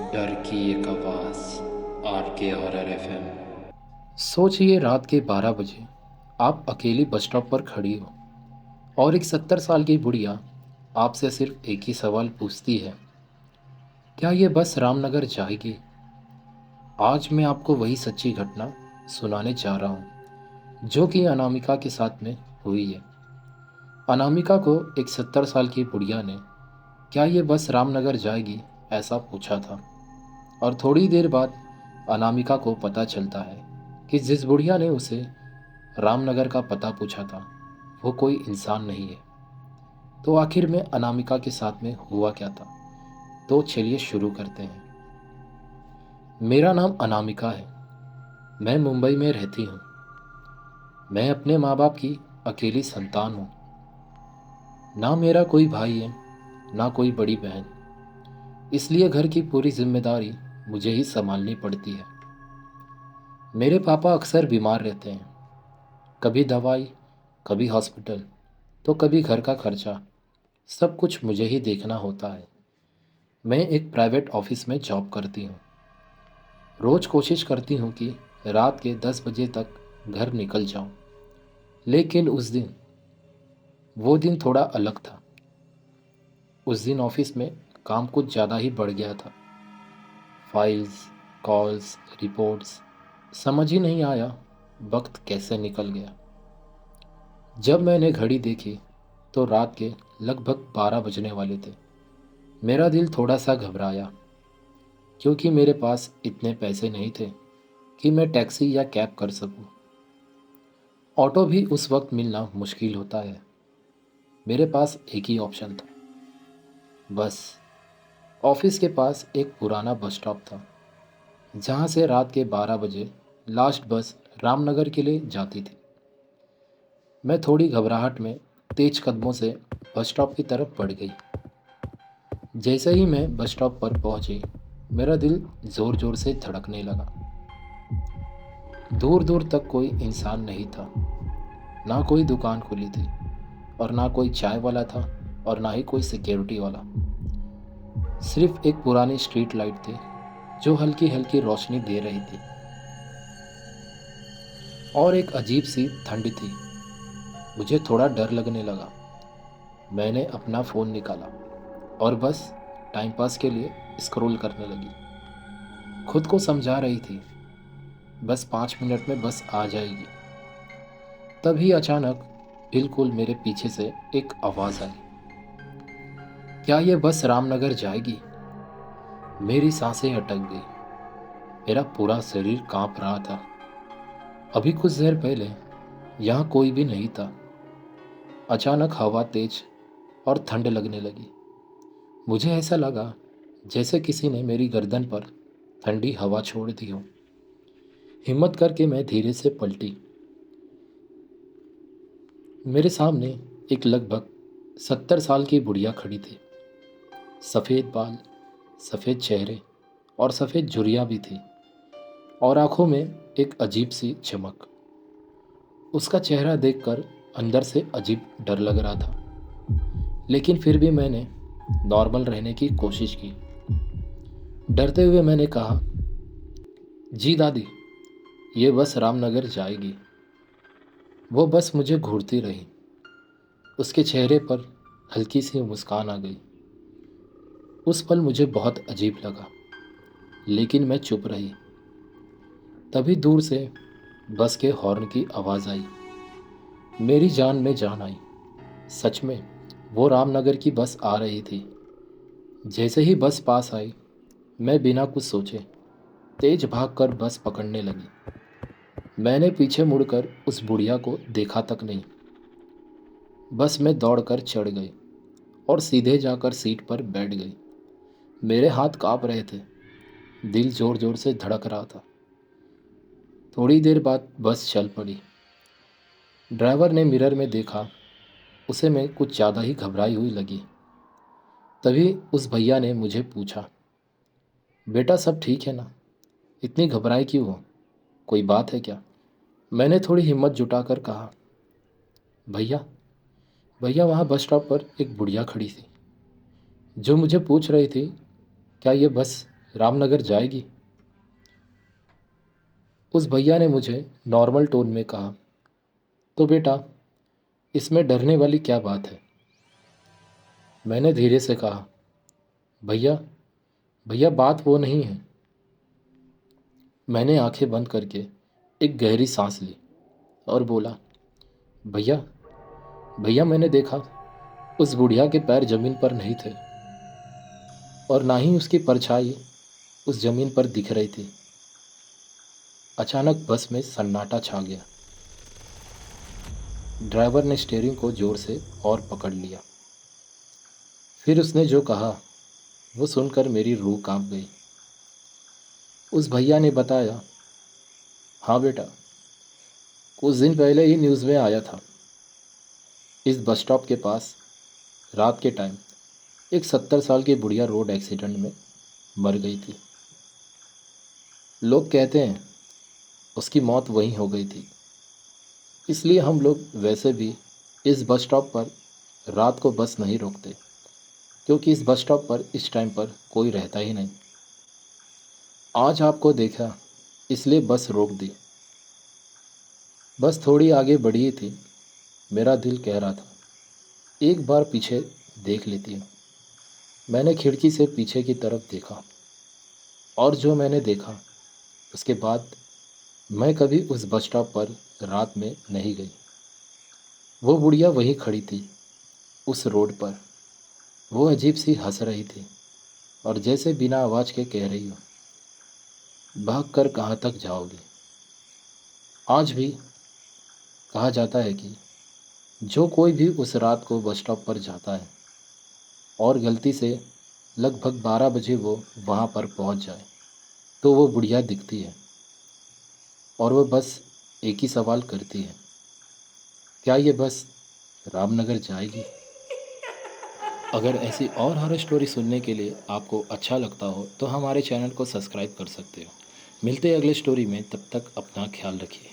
डर की एक आवाज़। आर के हॉरर एफएम। सोचिए रात के 12 बजे आप अकेली बस स्टॉप पर खड़ी हो और एक 70 साल की बुढ़िया आपसे सिर्फ एक ही सवाल पूछती है, क्या ये बस रामनगर जाएगी? आज मैं आपको वही सच्ची घटना सुनाने जा रहा हूँ जो कि अनामिका के साथ में हुई है। अनामिका को एक 70 साल की बुढ़िया ने क्या ये बस रामनगर जाएगी ऐसा पूछा था। और थोड़ी देर बाद अनामिका को पता चलता है कि जिस बुढ़िया ने उसे रामनगर का पता पूछा था वो कोई इंसान नहीं है। तो आखिर में अनामिका के साथ में हुआ क्या था? तो चलिए शुरू करते हैं। मेरा नाम अनामिका है। मैं मुंबई में रहती हूँ। मैं अपने माँ बाप की अकेली संतान हूँ। ना मेरा कोई भाई है, ना कोई बड़ी बहन। इसलिए घर की पूरी जिम्मेदारी मुझे ही संभालनी पड़ती है। मेरे पापा अक्सर बीमार रहते हैं, कभी दवाई, कभी हॉस्पिटल, तो कभी घर का खर्चा। सब कुछ मुझे ही देखना होता है। मैं एक प्राइवेट ऑफिस में जॉब करती हूँ। रोज़ कोशिश करती हूँ कि रात के 10 बजे तक घर निकल जाऊँ। लेकिन वो दिन थोड़ा अलग था। उस दिन ऑफिस में काम कुछ ज़्यादा ही बढ़ गया था। फाइल्स, कॉल्स, रिपोर्ट्स, समझ ही नहीं आया वक्त कैसे निकल गया। जब मैंने घड़ी देखी तो रात के लगभग 12 बजने वाले थे। मेरा दिल थोड़ा सा घबराया क्योंकि मेरे पास इतने पैसे नहीं थे कि मैं टैक्सी या कैब कर सकूं। ऑटो भी उस वक्त मिलना मुश्किल होता है। मेरे पास एक ही ऑप्शन था, बस। ऑफिस के पास एक पुराना बस स्टॉप था जहाँ से रात के 12 बजे लास्ट बस रामनगर के लिए जाती थी। मैं थोड़ी घबराहट में तेज कदमों से बस स्टॉप की तरफ बढ़ गई। जैसे ही मैं बस स्टॉप पर पहुंची, मेरा दिल ज़ोर ज़ोर से धड़कने लगा। दूर दूर तक कोई इंसान नहीं था। ना कोई दुकान खुली थी और ना कोई चाय वाला था और ना ही कोई सिक्योरिटी वाला। सिर्फ एक पुरानी स्ट्रीट लाइट थी जो हल्की हल्की रोशनी दे रही थी। और एक अजीब सी ठंड थी। मुझे थोड़ा डर लगने लगा। मैंने अपना फ़ोन निकाला और बस टाइम पास के लिए स्क्रॉल करने लगी। खुद को समझा रही थी, बस 5 मिनट में बस आ जाएगी। तभी अचानक बिल्कुल मेरे पीछे से एक आवाज़ आई, क्या ये बस रामनगर जाएगी? मेरी सांसें अटक गई। मेरा पूरा शरीर कांप रहा था। अभी कुछ देर पहले यहाँ कोई भी नहीं था। अचानक हवा तेज और ठंड लगने लगी। मुझे ऐसा लगा जैसे किसी ने मेरी गर्दन पर ठंडी हवा छोड़ दी हो। हिम्मत करके मैं धीरे से पलटी। मेरे सामने एक लगभग 70 साल की बुढ़िया खड़ी थी। सफ़ेद बाल, सफ़ेद चेहरे और सफ़ेद झुर्रियाँ भी थी और आंखों में एक अजीब सी चमक। उसका चेहरा देखकर अंदर से अजीब डर लग रहा था, लेकिन फिर भी मैंने नॉर्मल रहने की कोशिश की। डरते हुए मैंने कहा, जी दादी, ये बस रामनगर जाएगी। वो बस मुझे घूरती रही। उसके चेहरे पर हल्की सी मुस्कान आ गई। उस पल मुझे बहुत अजीब लगा, लेकिन मैं चुप रही। तभी दूर से बस के हॉर्न की आवाज़ आई। मेरी जान में जान आई। सच में वो रामनगर की बस आ रही थी। जैसे ही बस पास आई, मैं बिना कुछ सोचे तेज भागकर बस पकड़ने लगी। मैंने पीछे मुड़कर उस बुढ़िया को देखा तक नहीं। बस में दौड़कर चढ़ गई और सीधे जाकर सीट पर बैठ गई। मेरे हाथ कांप रहे थे, दिल जोर जोर से धड़क रहा था। थोड़ी देर बाद बस चल पड़ी। ड्राइवर ने मिरर में देखा, उसे मैं कुछ ज़्यादा ही घबराई हुई लगी। तभी उस भैया ने मुझे पूछा, बेटा सब ठीक है ना? इतनी घबराई क्यों हो? कोई बात है क्या? मैंने थोड़ी हिम्मत जुटाकर कहा, भैया, भैया वहाँ बस स्टॉप पर एक बुढ़िया खड़ी थी जो मुझे पूछ रही थी, क्या ये बस रामनगर जाएगी? उस भैया ने मुझे नॉर्मल टोन में कहा। तो बेटा, इसमें डरने वाली क्या बात है? मैंने धीरे से कहा, भैया भैया बात वो नहीं है। मैंने आंखें बंद करके एक गहरी सांस ली और बोला, भैया भैया मैंने देखा उस बुढ़िया के पैर जमीन पर नहीं थे और ना ही उसकी परछाई उस जमीन पर दिख रही थी। अचानक बस में सन्नाटा छा गया। ड्राइवर ने स्टीयरिंग को जोर से और पकड़ लिया। फिर उसने जो कहा वो सुनकर मेरी रूह कांप गई। उस भैया ने बताया, हाँ बेटा, कुछ दिन पहले ही न्यूज़ में आया था, इस बस स्टॉप के पास रात के टाइम एक 70 साल की बुढ़िया रोड एक्सीडेंट में मर गई थी। लोग कहते हैं उसकी मौत वहीं हो गई थी। इसलिए हम लोग वैसे भी इस बस स्टॉप पर रात को बस नहीं रोकते, क्योंकि इस बस स्टॉप पर इस टाइम पर कोई रहता ही नहीं। आज आपको देखा इसलिए बस रोक दी। बस थोड़ी आगे बढ़ी ही थी। मेरा दिल कह रहा था एक बार पीछे देख लेती हूँ। मैंने खिड़की से पीछे की तरफ देखा और जो मैंने देखा उसके बाद मैं कभी उस बस स्टॉप पर रात में नहीं गई। वो बुढ़िया वहीं खड़ी थी उस रोड पर। वो अजीब सी हंस रही थी और जैसे बिना आवाज़ के कह रही हो, भाग कर कहाँ तक जाओगी। आज भी कहा जाता है कि जो कोई भी उस रात को बस स्टॉप पर जाता है और गलती से लगभग 12 बजे वो वहाँ पर पहुँच जाए तो वो बुढ़िया दिखती है और वो बस एक ही सवाल करती है, क्या ये बस रामनगर जाएगी? अगर ऐसी और हॉरर स्टोरी सुनने के लिए आपको अच्छा लगता हो तो हमारे चैनल को सब्सक्राइब कर सकते हो। मिलते हैं अगले स्टोरी में, तब तक अपना ख्याल रखिए।